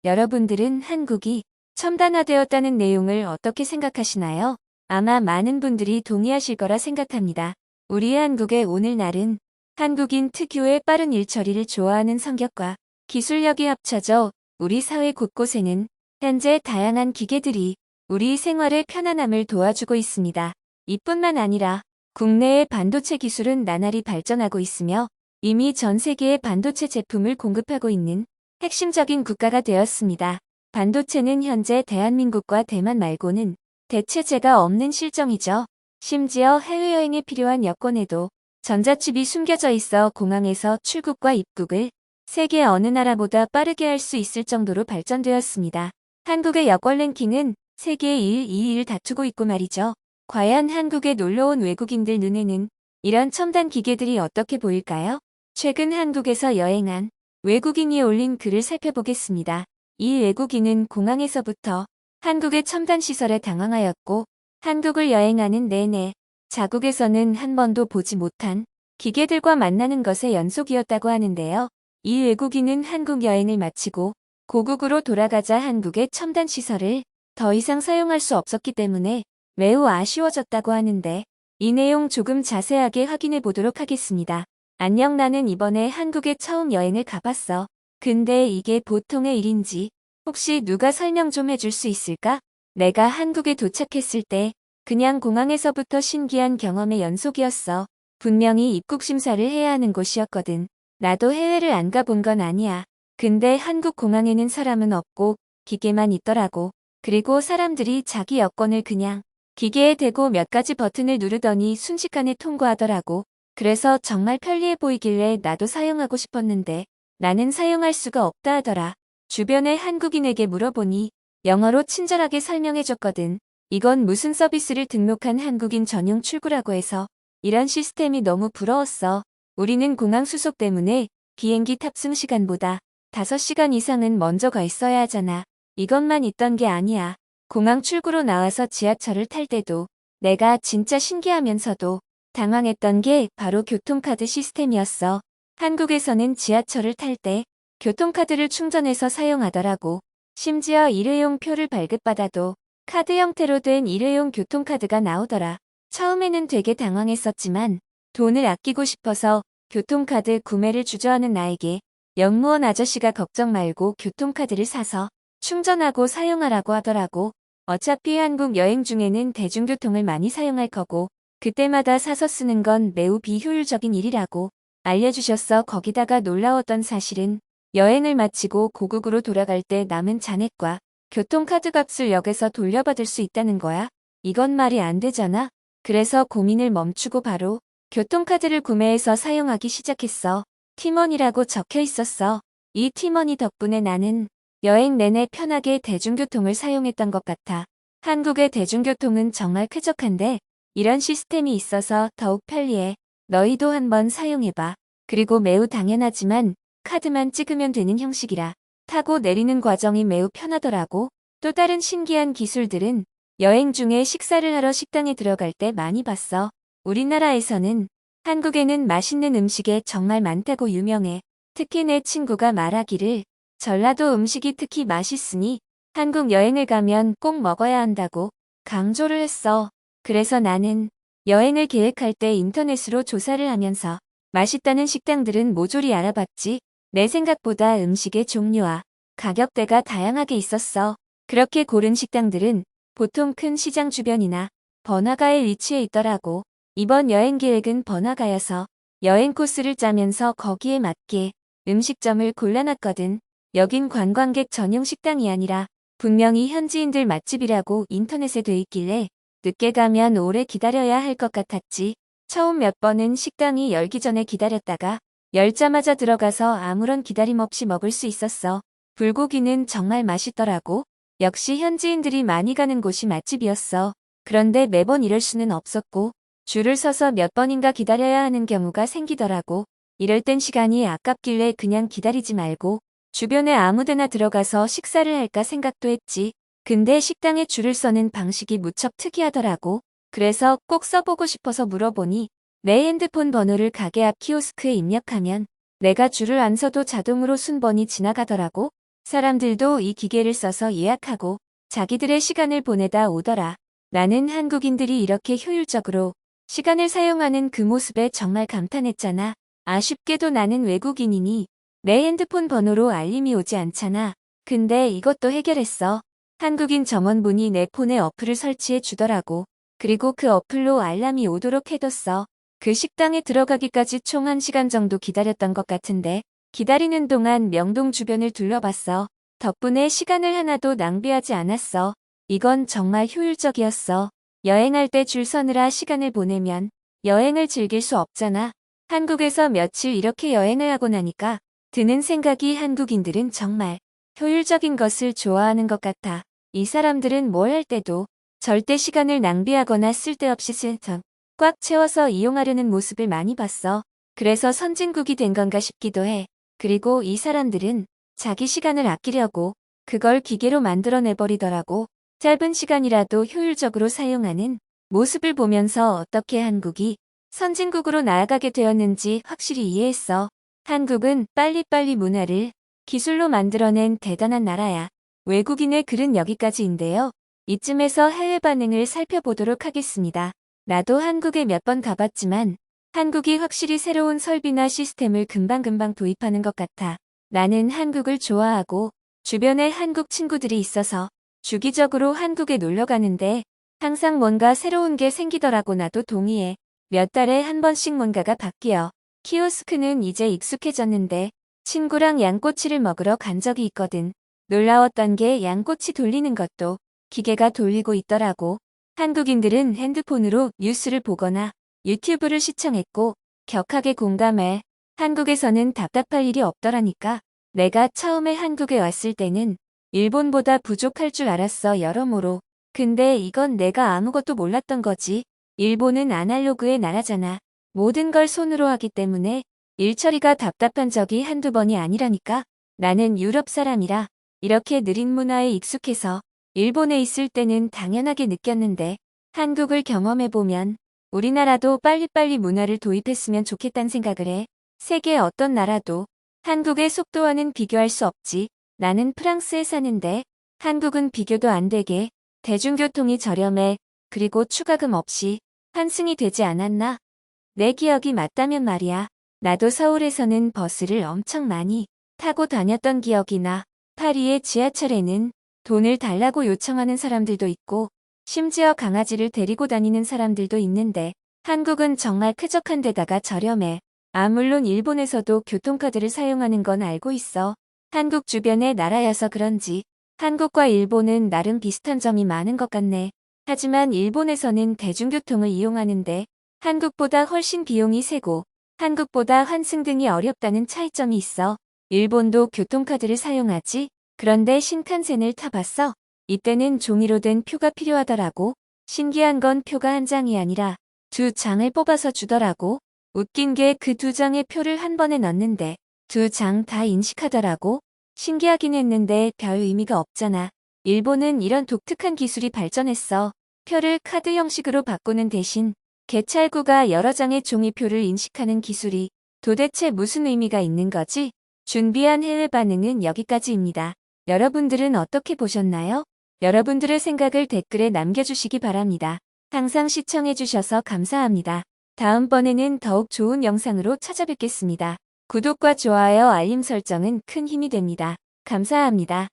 여러분들은 한국이 첨단화되었다는 내용을 어떻게 생각하시나요? 아마 많은 분들이 동의하실 거라 생각합니다. 우리 한국의 오늘날은 한국인 특유의 빠른 일처리를 좋아하는 성격과 기술력이 합쳐져 우리 사회 곳곳에는 현재 다양한 기계들이 우리 생활의 편안함을 도와주고 있습니다. 이뿐만 아니라 국내의 반도체 기술은 나날이 발전하고 있으며 이미 전 세계의 반도체 제품을 공급하고 있는 핵심적인 국가가 되었습니다. 반도체는 현재 대한민국과 대만 말고는 대체제가 없는 실정이죠. 심지어 해외여행에 필요한 여권에도 전자칩이 숨겨져 있어 공항에서 출국과 입국을 세계 어느 나라보다 빠르게 할 수 있을 정도로 발전되었습니다. 한국의 여권 랭킹은 세계 1, 2위를 다투고 있고 말이죠. 과연 한국에 놀러온 외국인들 눈에는 이런 첨단 기계들이 어떻게 보일까요? 최근 한국에서 여행한 외국인이 올린 글을 살펴보겠습니다. 이 외국인은 공항에서부터 한국의 첨단 시설에 당황하였고 한국을 여행하는 내내 자국에서는 한 번도 보지 못한 기계들과 만나는 것의 연속이었다고 하는데요. 이 외국인은 한국 여행을 마치고 고국으로 돌아가자 한국의 첨단 시설을 더 이상 사용할 수 없었기 때문에 매우 아쉬워졌다고 하는데 이 내용 조금 자세하게 확인해 보도록 하겠습니다. 안녕, 나는 이번에 한국에 처음 여행을 가봤어. 근데 이게 보통의 일인지 혹시 누가 설명 좀 해줄 수 있을까? 내가 한국에 도착했을 때 그냥 공항에서부터 신기한 경험의 연속이었어. 분명히 입국 심사를 해야 하는 곳이었거든. 나도 해외를 안 가본 건 아니야. 근데 한국 공항에는 사람은 없고 기계만 있더라고. 그리고 사람들이 자기 여권을 그냥 기계에 대고 몇 가지 버튼을 누르더니 순식간에 통과하더라고. 그래서 정말 편리해 보이길래 나도 사용하고 싶었는데 나는 사용할 수가 없다 하더라. 주변의 한국인에게 물어보니 영어로 친절하게 설명해줬거든. 이건 무슨 서비스를 등록한 한국인 전용 출구라고 해서 이런 시스템이 너무 부러웠어. 우리는 공항 수속 때문에 비행기 탑승 시간보다 5시간 이상은 먼저 가 있어야 하잖아. 이것만 있던 게 아니야. 공항 출구로 나와서 지하철을 탈 때도 내가 진짜 신기하면서도 당황했던 게 바로 교통카드 시스템이었어. 한국에서는 지하철을 탈 때 교통카드를 충전해서 사용하더라고. 심지어 일회용 표를 발급받아도 카드 형태로 된 일회용 교통카드가 나오더라. 처음에는 되게 당황했었지만 돈을 아끼고 싶어서 교통카드 구매를 주저하는 나에게 영무원 아저씨가 걱정 말고 교통카드를 사서 충전하고 사용하라고 하더라고. 어차피 한국 여행 중에는 대중교통을 많이 사용할 거고 그때마다 사서 쓰는 건 매우 비효율적인 일이라고 알려주셨어. 거기다가 놀라웠던 사실은 여행을 마치고 고국으로 돌아갈 때 남은 잔액과 교통카드 값을 역에서 돌려받을 수 있다는 거야. 이건 말이 안 되잖아. 그래서 고민을 멈추고 바로 교통카드를 구매해서 사용하기 시작했어. 티머니라고 적혀 있었어. 이 티머니 덕분에 나는 여행 내내 편하게 대중교통을 사용했던 것 같아. 한국의 대중교통은 정말 쾌적한데 이런 시스템이 있어서 더욱 편리해. 너희도 한번 사용해봐. 그리고 매우 당연하지만 카드만 찍으면 되는 형식이라 타고 내리는 과정이 매우 편하더라고. 또 다른 신기한 기술들은 여행 중에 식사를 하러 식당에 들어갈 때 많이 봤어. 우리나라에서는 한국에는 맛있는 음식에 정말 많다고 유명해. 특히 내 친구가 말하기를 전라도 음식이 특히 맛있으니 한국 여행을 가면 꼭 먹어야 한다고 강조를 했어. 그래서 나는 여행을 계획할 때 인터넷으로 조사를 하면서 맛있다는 식당들은 모조리 알아봤지. 내 생각보다 음식의 종류와 가격대가 다양하게 있었어. 그렇게 고른 식당들은 보통 큰 시장 주변이나 번화가에 위치해 있더라고. 이번 여행 계획은 번화가여서 여행 코스를 짜면서 거기에 맞게 음식점을 골라놨거든. 여긴 관광객 전용 식당이 아니라 분명히 현지인들 맛집이라고 인터넷에 돼 있길래 늦게 가면 오래 기다려야 할 것 같았지. 처음 몇 번은 식당이 열기 전에 기다렸다가 열자마자 들어가서 아무런 기다림 없이 먹을 수 있었어. 불고기는 정말 맛있더라고. 역시 현지인들이 많이 가는 곳이 맛집이었어. 그런데 매번 이럴 수는 없었고 줄을 서서 몇 번인가 기다려야 하는 경우가 생기더라고. 이럴 땐 시간이 아깝길래 그냥 기다리지 말고 주변에 아무데나 들어가서 식사를 할까 생각도 했지. 근데 식당에 줄을 서는 방식이 무척 특이하더라고. 그래서 꼭 써보고 싶어서 물어보니 내 핸드폰 번호를 가게 앞 키오스크에 입력하면 내가 줄을 안 서도 자동으로 순번이 지나가더라고. 사람들도 이 기계를 써서 예약하고 자기들의 시간을 보내다 오더라. 나는 한국인들이 이렇게 효율적으로 시간을 사용하는 그 모습에 정말 감탄했잖아. 아쉽게도 나는 외국인이니 내 핸드폰 번호로 알림이 오지 않잖아. 근데 이것도 해결했어. 한국인 점원분이 내 폰에 어플을 설치해 주더라고. 그리고 그 어플로 알람이 오도록 해뒀어. 그 식당에 들어가기까지 총 1시간 정도 기다렸던 것 같은데 기다리는 동안 명동 주변을 둘러봤어. 덕분에 시간을 하나도 낭비하지 않았어. 이건 정말 효율적이었어. 여행할 때 줄 서느라 시간을 보내면 여행을 즐길 수 없잖아. 한국에서 며칠 이렇게 여행을 하고 나니까 드는 생각이 한국인들은 정말 효율적인 것을 좋아하는 것 같아. 이 사람들은 뭘 할 때도 절대 시간을 낭비하거나 쓸데없이 꽉 채워서 이용하려는 모습을 많이 봤어. 그래서 선진국이 된 건가 싶기도 해. 그리고 이 사람들은 자기 시간을 아끼려고 그걸 기계로 만들어내버리더라고. 짧은 시간이라도 효율적으로 사용하는 모습을 보면서 어떻게 한국이 선진국으로 나아가게 되었는지 확실히 이해했어. 한국은 빨리빨리 문화를 기술로 만들어낸 대단한 나라야. 외국인의 글은 여기까지인데요. 이쯤에서 해외 반응을 살펴보도록 하겠습니다. 나도 한국에 몇 번 가봤지만 한국이 확실히 새로운 설비나 시스템을 금방금방 도입하는 것 같아. 나는 한국을 좋아하고 주변에 한국 친구들이 있어서 주기적으로 한국에 놀러 가는데 항상 뭔가 새로운 게 생기더라고. 나도 동의해. 몇 달에 한 번씩 뭔가가 바뀌어. 키오스크는 이제 익숙해졌는데 친구랑 양꼬치를 먹으러 간 적이 있거든. 놀라웠던 게 양꼬치 돌리는 것도 기계가 돌리고 있더라고. 한국인들은 핸드폰으로 뉴스를 보거나 유튜브를 시청했고 격하게 공감해. 한국에서는 답답할 일이 없더라니까. 내가 처음에 한국에 왔을 때는 일본보다 부족할 줄 알았어, 여러모로. 근데 이건 내가 아무것도 몰랐던 거지. 일본은 아날로그의 나라잖아. 모든 걸 손으로 하기 때문에 일처리가 답답한 적이 한두 번이 아니라니까. 나는 유럽 사람이라 이렇게 느린 문화에 익숙해서 일본에 있을 때는 당연하게 느꼈는데 한국을 경험해보면 우리나라도 빨리빨리 문화를 도입했으면 좋겠다는 생각을 해. 세계 어떤 나라도 한국의 속도와는 비교할 수 없지. 나는 프랑스에 사는데 한국은 비교도 안 되게 대중교통이 저렴해. 그리고 추가금 없이 환승이 되지 않았나? 내 기억이 맞다면 말이야. 나도 서울에서는 버스를 엄청 많이 타고 다녔던 기억이 나. 파리의 지하철에는 돈을 달라고 요청하는 사람들도 있고 심지어 강아지를 데리고 다니는 사람들도 있는데 한국은 정말 쾌적한 데다가 저렴해. 물론 일본에서도 교통카드를 사용하는 건 알고 있어. 한국 주변의 나라여서 그런지 한국과 일본은 나름 비슷한 점이 많은 것 같네. 하지만 일본에서는 대중교통을 이용하는데 한국보다 훨씬 비용이 세고 한국보다 환승 등이 어렵다는 차이점이 있어. 일본도 교통카드를 사용하지? 그런데 신칸센을 타봤어? 이때는 종이로 된 표가 필요하더라고. 신기한 건 표가 한 장이 아니라 2장을 뽑아서 주더라고. 웃긴 게 그 2장의 표를 한 번에 넣는데 2장 다 인식하더라고. 신기하긴 했는데 별 의미가 없잖아. 일본은 이런 독특한 기술이 발전했어. 표를 카드 형식으로 바꾸는 대신 개찰구가 여러 장의 종이표를 인식하는 기술이 도대체 무슨 의미가 있는 거지? 준비한 해외 반응은 여기까지입니다. 여러분들은 어떻게 보셨나요? 여러분들의 생각을 댓글에 남겨주시기 바랍니다. 항상 시청해주셔서 감사합니다. 다음번에는 더욱 좋은 영상으로 찾아뵙겠습니다. 구독과 좋아요, 알림 설정은 큰 힘이 됩니다. 감사합니다.